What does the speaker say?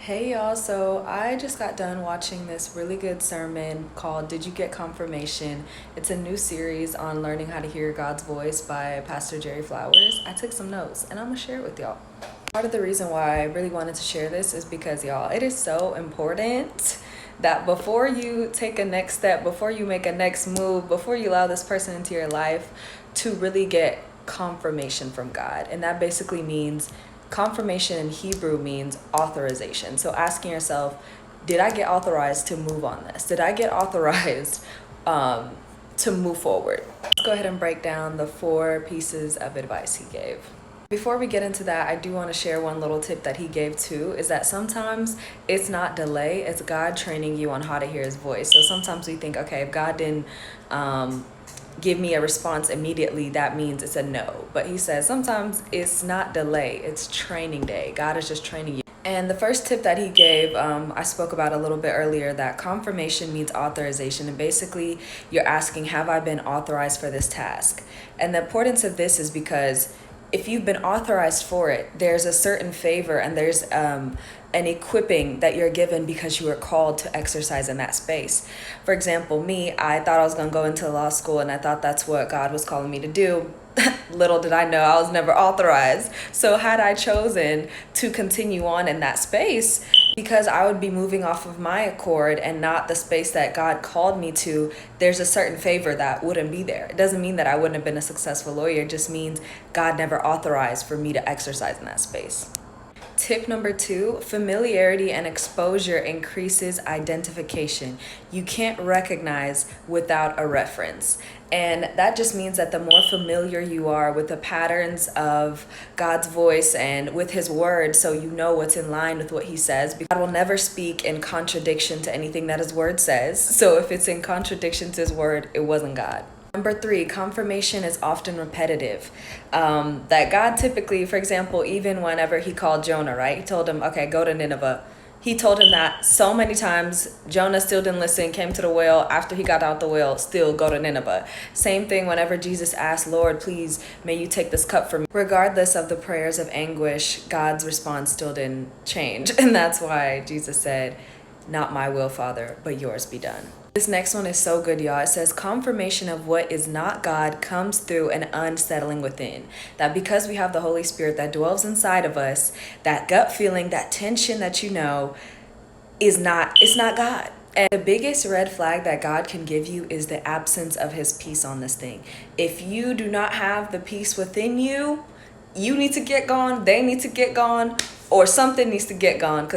Hey y'all, so I just got done watching this really good sermon called Did You Get Confirmation? It's a new series on learning how to hear God's voice by Pastor Jerry Flowers. I took some notes and I'm gonna share it with y'all. Part of the reason why I really wanted to share this is because y'all, it is so important that before you take a next step, before you make a next move, before you allow this person into your life, to really get confirmation from God. And that basically means confirmation in Hebrew means authorization. So asking yourself, did I get authorized to move on this? Did I get authorized to move forward? Let's go ahead and break down the 4 pieces of advice he gave. Before we get into that, I do want to share one little tip that he gave too, is that sometimes it's not delay, it's God training you on how to hear his voice. So sometimes we think, okay, if God didn't give me a response immediately, that means it's a no. But he says sometimes it's not delay, it's training day. God is just training you. And the first tip that he gave, I spoke about a little bit earlier, that confirmation means authorization. And basically you're asking, have I been authorized for this task? And the importance of this is because if you've been authorized for it, there's a certain favor and there's an equipping that you're given because you were called to exercise in that space. For example, me, I thought I was going to go into law school and I thought that's what God was calling me to do. Little did I know I was never authorized. So had I chosen to continue on in that space, because I would be moving off of my accord and not the space that God called me to, there's a certain favor that wouldn't be there. It doesn't mean that I wouldn't have been a successful lawyer. It just means God never authorized for me to exercise in that space. Tip number 2, familiarity and exposure increases identification. You can't recognize without a reference. And that just means that the more familiar you are with the patterns of God's voice and with his word, so you know what's in line with what he says. God will never speak in contradiction to anything that his word says. So if it's in contradiction to his word, it wasn't God. Number 3, confirmation is often repetitive. That God typically, for example, even whenever he called Jonah, right? He told him, okay, go to Nineveh. He told him that so many times. Jonah still didn't listen, came to the whale. After he got out the whale, still go to Nineveh. Same thing whenever Jesus asked, Lord, please, may you take this cup from me. Regardless of the prayers of anguish, God's response still didn't change. And that's why Jesus said, not my will, Father, but yours be done. This next one is so good, y'all. It says confirmation of what is not God comes through an unsettling within. That because we have the Holy Spirit that dwells inside of us, that gut feeling, that tension that you know it's not God. And the biggest red flag that God can give you is the absence of his peace on this thing. If you do not have the peace within you, you need to get gone, they need to get gone, or something needs to get gone.